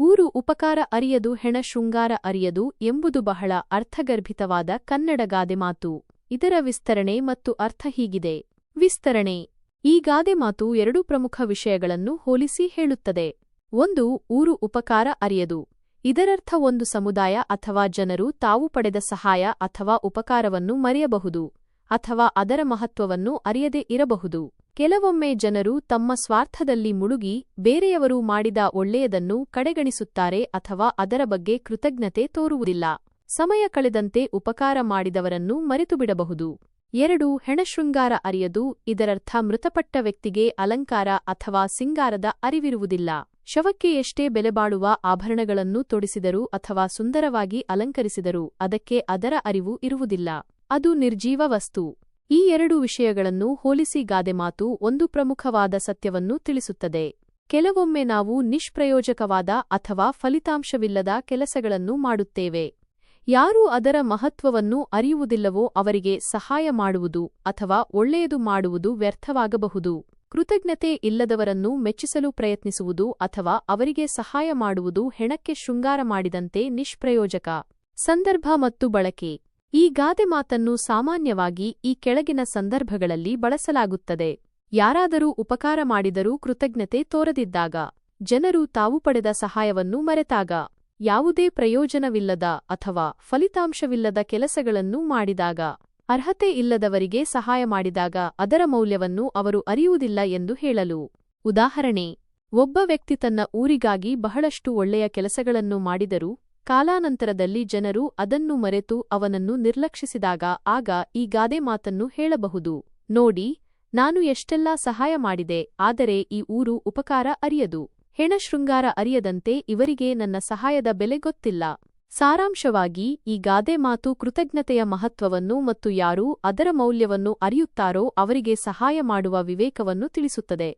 ಊರು ಉಪಕಾರ ಅರಿಯದು ಹೆಣ ಶೃಂಗಾರ ಅರಿಯದು ಎಂಬುದು ಬಹಳ ಅರ್ಥಗರ್ಭಿತವಾದ ಕನ್ನಡ ಗಾದೆಮಾತು. ಇದರ ವಿಸ್ತರಣೆ ಮತ್ತು ಅರ್ಥ ಹೀಗಿದೆ. ವಿಸ್ತರಣೆ: ಈ ಗಾದೆಮಾತು ಎರಡು ಪ್ರಮುಖ ವಿಷಯಗಳನ್ನು ಹೋಲಿಸಿ ಹೇಳುತ್ತದೆ. ಒಂದು, ಊರು ಉಪಕಾರ ಅರಿಯದು. ಇದರರ್ಥ ಒಂದು ಸಮುದಾಯ ಅಥವಾ ಜನರು ತಾವು ಪಡೆದ ಸಹಾಯ ಅಥವಾ ಉಪಕಾರವನ್ನು ಮರೆಯಬಹುದು ಅಥವಾ ಅದರ ಮಹತ್ವವನ್ನು ಅರಿಯದೇ ಇರಬಹುದು. ಕೆಲವೊಮ್ಮೆ ಜನರು ತಮ್ಮ ಸ್ವಾರ್ಥದಲ್ಲಿ ಮುಳುಗಿ ಬೇರೆಯವರು ಮಾಡಿದ ಒಳ್ಳೆಯದನ್ನು ಕಡೆಗಣಿಸುತ್ತಾರೆ ಅಥವಾ ಅದರ ಬಗ್ಗೆ ಕೃತಜ್ಞತೆ ತೋರುವುದಿಲ್ಲ. ಸಮಯ ಕಳೆದಂತೆ ಉಪಕಾರ ಮಾಡಿದವರನ್ನು ಮರೆತುಬಿಡಬಹುದು. 2, ಹೆಣಶೃಂಗಾರ ಅರಿಯದು. ಇದರರ್ಥ ಮೃತಪಟ್ಟ ವ್ಯಕ್ತಿಗೆ ಅಲಂಕಾರ ಅಥವಾ ಸಿಂಗಾರದ ಅರಿವಿರುವುದಿಲ್ಲ. ಶವಕ್ಕೆ ಎಷ್ಟೇ ಬೆಲೆಬಾಳುವ ಆಭರಣಗಳನ್ನು ತೊಡಿಸಿದರೂ ಅಥವಾ ಸುಂದರವಾಗಿ ಅಲಂಕರಿಸಿದರೂ ಅದಕ್ಕೆ ಅದರ ಅರಿವು ಇರುವುದಿಲ್ಲ. ಅದು ನಿರ್ಜೀವ ವಸ್ತು. ಈ ಎರಡು ವಿಷಯಗಳನ್ನು ಹೋಲಿಸಿ ಗಾದೆಮಾತು ಒಂದು ಪ್ರಮುಖವಾದ ಸತ್ಯವನ್ನು ತಿಳಿಸುತ್ತದೆ. ಕೆಲವೊಮ್ಮೆ ನಾವು ನಿಷ್ಪ್ರಯೋಜಕವಾದ ಅಥವಾ ಫಲಿತಾಂಶವಿಲ್ಲದ ಕೆಲಸಗಳನ್ನು ಮಾಡುತ್ತೇವೆ. ಯಾರು ಅದರ ಮಹತ್ವವನ್ನು ಅರಿಯುವುದಿಲ್ಲವೋ ಅವರಿಗೆ ಸಹಾಯ ಮಾಡುವುದು ಅಥವಾ ಒಳ್ಳೆಯದು ಮಾಡುವುದು ವ್ಯರ್ಥವಾಗಬಹುದು. ಕೃತಜ್ಞತೆ ಇಲ್ಲದವರನ್ನು ಮೆಚ್ಚಿಸಲು ಪ್ರಯತ್ನಿಸುವುದು ಅಥವಾ ಅವರಿಗೆ ಸಹಾಯ ಮಾಡುವುದು ಹೆಣಕ್ಕೆ ಶೃಂಗಾರ ಮಾಡಿದಂತೆ ನಿಷ್ಪ್ರಯೋಜಕ. ಸಂದರ್ಭ ಮತ್ತು ಬಳಕೆ: ಈ ಗಾದೆಮಾತನ್ನು ಸಾಮಾನ್ಯವಾಗಿ ಈ ಕೆಳಗಿನ ಸಂದರ್ಭಗಳಲ್ಲಿ ಬಳಸಲಾಗುತ್ತದೆ. ಯಾರಾದರೂ ಉಪಕಾರ ಮಾಡಿದರೂ ಕೃತಜ್ಞತೆ ತೋರದಿದ್ದಾಗ, ಜನರು ತಾವು ಪಡೆದ ಸಹಾಯವನ್ನು ಮರೆತಾಗ, ಯಾವುದೇ ಪ್ರಯೋಜನವಿಲ್ಲದ ಅಥವಾ ಫಲಿತಾಂಶವಿಲ್ಲದ ಕೆಲಸಗಳನ್ನು ಮಾಡಿದಾಗ, ಅರ್ಹತೆ ಇಲ್ಲದವರಿಗೆ ಸಹಾಯ ಮಾಡಿದಾಗ ಅದರ ಮೌಲ್ಯವನ್ನು ಅವರು ಅರಿಯುವುದಿಲ್ಲ ಎಂದು ಹೇಳಲು. ಉದಾಹರಣೆ: ಒಬ್ಬ ವ್ಯಕ್ತಿ ತನ್ನ ಊರಿಗಾಗಿ ಬಹಳಷ್ಟು ಒಳ್ಳೆಯ ಕೆಲಸಗಳನ್ನು ಮಾಡಿದರೂ ಕಾಲಾನಂತರದಲ್ಲಿ ಜನರು ಅದನ್ನು ಮರೆತು ಅವನನ್ನು ನಿರ್ಲಕ್ಷಿಸಿದಾಗ ಆಗ ಈ ಗಾದೆಮಾತನ್ನು ಹೇಳಬಹುದು. ನೋಡಿ, ನಾನು ಎಷ್ಟೆಲ್ಲಾ ಸಹಾಯ ಮಾಡಿದೆ, ಆದರೆ ಈ ಊರು ಉಪಕಾರ ಅರಿಯದು. ಹೆಣ ಶೃಂಗಾರ ಅರಿಯದಂತೆ ಇವರಿಗೆ ನನ್ನ ಸಹಾಯದ ಬೆಲೆ ಗೊತ್ತಿಲ್ಲ. ಸಾರಾಂಶವಾಗಿ, ಈ ಗಾದೆಮಾತು ಕೃತಜ್ಞತೆಯ ಮಹತ್ವವನ್ನು ಮತ್ತು ಯಾರು ಅದರ ಮೌಲ್ಯವನ್ನು ಅರಿಯುತ್ತಾರೋ ಅವರಿಗೆ ಸಹಾಯ ಮಾಡುವ ವಿವೇಕವನ್ನು ತಿಳಿಸುತ್ತದೆ.